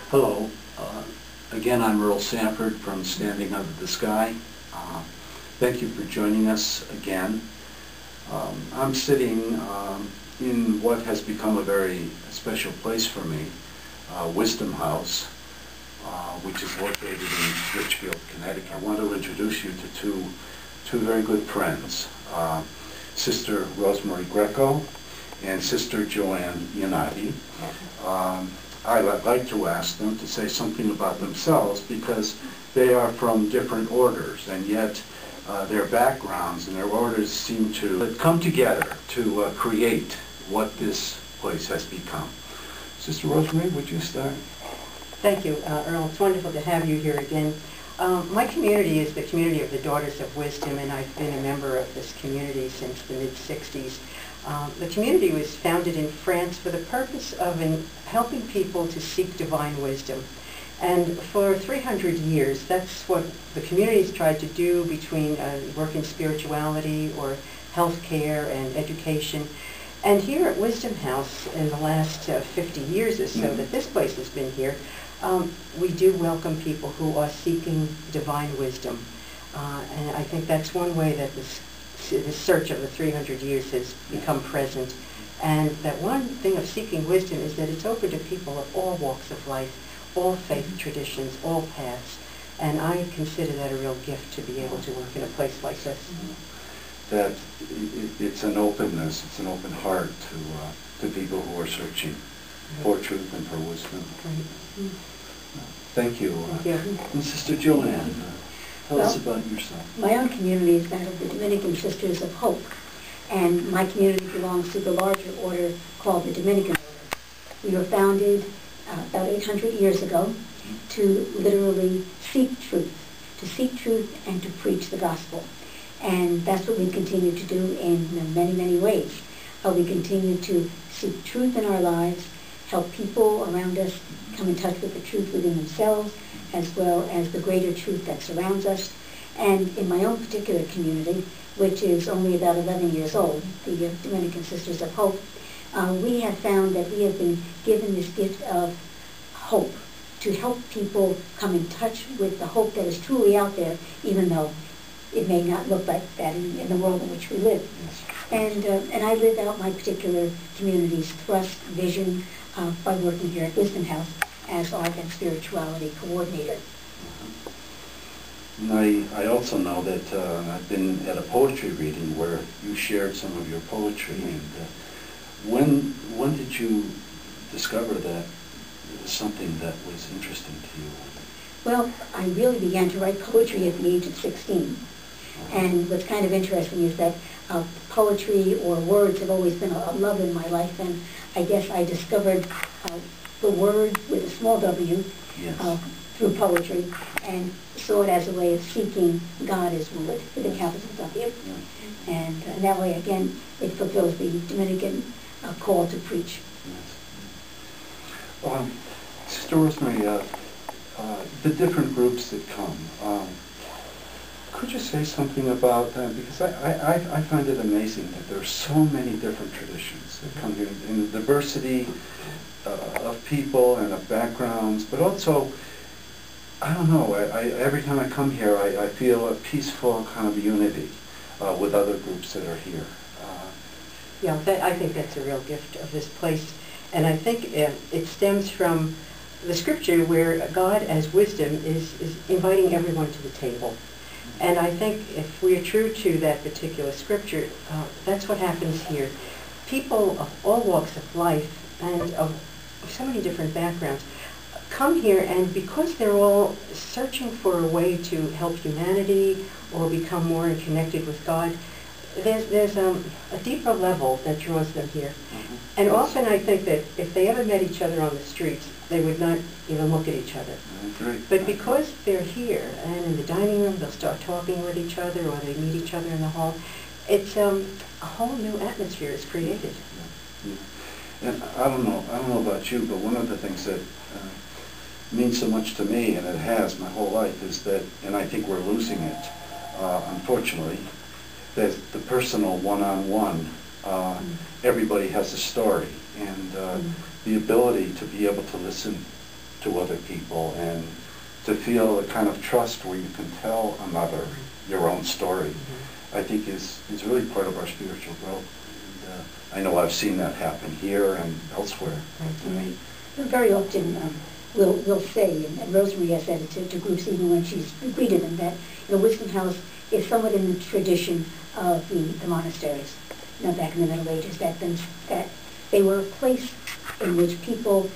Hello. Again, I'm Earl Sanford from Standing Under the Sky. Thank you for joining us again. I'm sitting in what has become a very special place for me, Wisdom House, which is located in Litchfield, Connecticut. I want to introduce you to two very good friends, Sister Rosemarie Greco and Sister Joanne Iannotti. I'd like to ask them to say something about themselves because they are from different orders, and yet their backgrounds and their orders seem to come together to create what this place has become. Sister Rosemarie, would you start? Thank you, Earl. It's wonderful to have you here again. My community is the community of the Daughters of Wisdom, and I've been a member of this community since the mid-60s. The community was founded in France for the purpose of helping people to seek divine wisdom. And for 300 years, that's what the community's tried to do between work in spirituality or healthcare and education. And here at Wisdom House, in the last 50 years or so that this place has been here, we do welcome people who are seeking divine wisdom. And I think that's one way that the search of the 300 years has become present. And that one thing of seeking wisdom is that it's open to people of all walks of life, all faith traditions, all paths. And I consider that a real gift to be able to work in a place like this. That it's an openness, it's an open heart to people who are searching for truth and for wisdom. Thank you. And Sister Joanne, tell us about yourself. My own community is that of the Dominican Sisters of Hope, and my community belongs to the larger order called the Dominican Order. We were founded about 800 years ago to literally seek truth and to preach the gospel. And that's what we continue to do in many, many ways. We continue to seek truth in our lives, help people around us come in touch with the truth within themselves, as well as the greater truth that surrounds us. And in my own particular community, which is only about 11 years old, the Dominican Sisters of Hope, we have found that we have been given this gift of hope to help people come in touch with the hope that is truly out there, even though it may not look like that in the world in which we live. And I live out my particular community's thrust, vision, by working here at Wisdom House as art and spirituality coordinator. And I also know that I've been at a poetry reading where you shared some of your poetry. And when did you discover that it was something that was interesting to you? Well, I really began to write poetry at the age of 16. And what's kind of interesting is that poetry or words have always been a love in my life, and I guess I discovered the word with a small w through poetry, and saw it as a way of seeking God as word with a capital W. And that way, again, it fulfills the Dominican call to preach. Sister Rosemarie, the different groups that come, could you say something about that? Because I find it amazing that there are so many different traditions that come here, in the diversity of people and of backgrounds, but also, I don't know, every time I come here, I feel a peaceful kind of unity with other groups that are here. Yeah, I think that's a real gift of this place. And I think it stems from the scripture where God as wisdom is inviting everyone to the table. And I think if we are true to that particular scripture, that's what happens here. People of all walks of life and of so many different backgrounds come here, and because they're all searching for a way to help humanity or become more connected with God, there's a deeper level that draws them here. And often I think that if they ever met each other on the streets, they would not even look at each other. But because they're here, and in the dining room they'll start talking with each other, or they meet each other in the hall, it's a whole new atmosphere is created. And I don't know about you, but one of the things that means so much to me, and it has my whole life, is that, and I think we're losing it, unfortunately, that the personal one-on-one, everybody has a story, and the ability to be able to listen to other people, and to feel a kind of trust where you can tell another your own story, I think is really part of our spiritual growth. And, I know I've seen that happen here and elsewhere. Right. Very often we'll say, and Rosemarie has said it to groups even when she's greeted them, that Wisdom House is somewhat in the tradition of the monasteries, back in the Middle Ages, that they were a place in which people,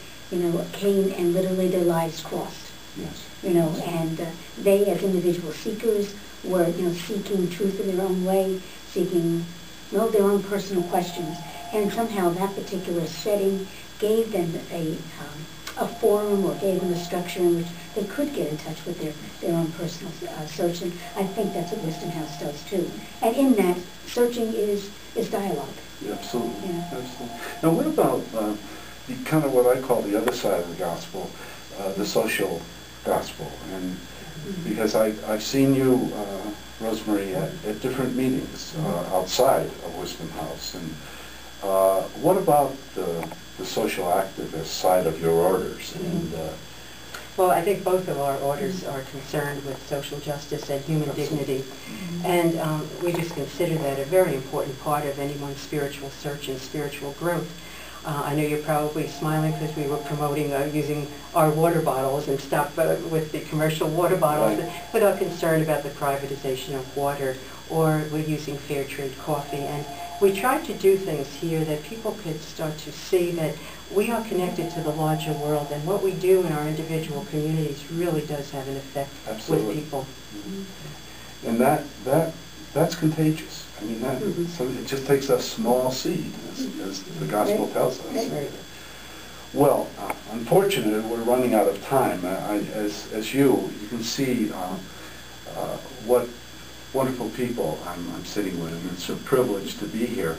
came and literally their lives crossed. Yes. And they as individual seekers were, seeking truth in their own way, seeking, their own personal questions. And somehow that particular setting gave them a forum, or gave them a structure in which they could get in touch with their own personal search. And I think that's what Wisdom House does too. And in that, searching is dialogue. Yeah, absolutely. Yeah. Absolutely. Now, what about the kind of what I call the other side of the gospel, the social gospel? And because I've seen you, Rosemarie, at different meetings outside of Wisdom House. And what about the social activist side of your orders? And well, I think both of our orders are concerned with social justice and human dignity. And we just consider that a very important part of anyone's spiritual search and spiritual growth. I know you're probably smiling because we were promoting using our water bottles and stopped with the commercial water bottles, right, without concern about the privatization of water, or we're using fair trade coffee. And we tried to do things here that people could start to see that we are connected to the larger world, and what we do in our individual communities really does have an effect with people. And that's contagious. I mean, so it just takes a small seed, as the gospel tells us. Right. Well, unfortunately, we're running out of time. As you can see what wonderful people I'm sitting with, and it's a privilege to be here.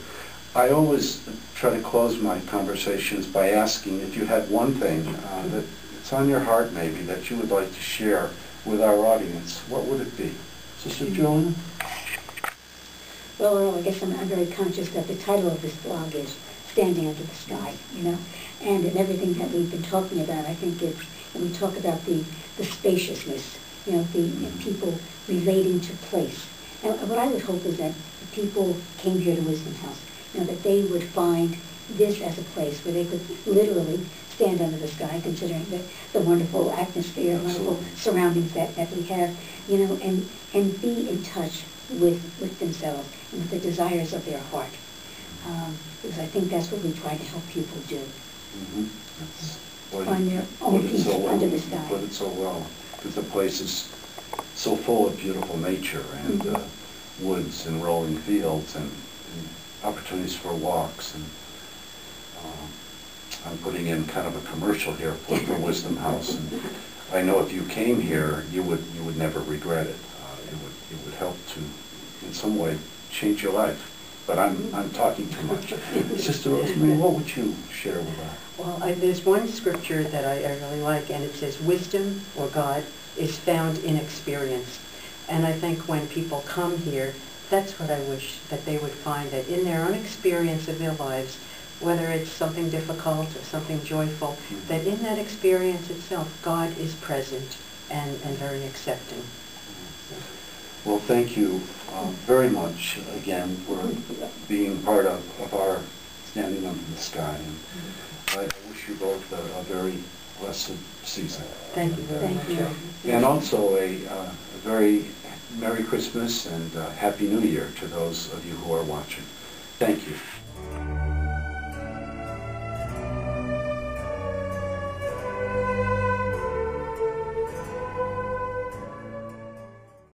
I always try to close my conversations by asking if you had one thing that's on your heart, maybe, that you would like to share with our audience. What would it be? Sister Joanna? Well, Earl, I guess I'm very conscious that the title of this blog is Standing Under the Sky, and in everything that we've been talking about, I think when we talk about the spaciousness, the people relating to place. And what I would hope is that the people came here to Wisdom House, that they would find this as a place where they could literally stand under the sky, considering the wonderful atmosphere, wonderful surroundings that we have, and be in touch with themselves and with the desires of their heart. Because I think that's what we try to help people do. Find their own peace under the sky. Put it so well, because the place is so full of beautiful nature and woods and rolling fields and opportunities for walks. And I'm putting in kind of a commercial here for Wisdom House. And I know if you came here, you would never regret it. It would help to, in some way, change your life. But I'm talking too much. Sister Rosemarie, what would you share with us? Well, there's one scripture that I really like, and it says, wisdom, or God, is found in experience. And I think when people come here, that's what I wish that they would find, that in their own experience of their lives, whether it's something difficult or something joyful, that in that experience itself, God is present and very accepting. Well, thank you very much again for being part of our Standing Under the Sky. And I wish you both a very blessed season. Thank you very much. And also a very Merry Christmas and Happy New Year to those of you who are watching. Thank you.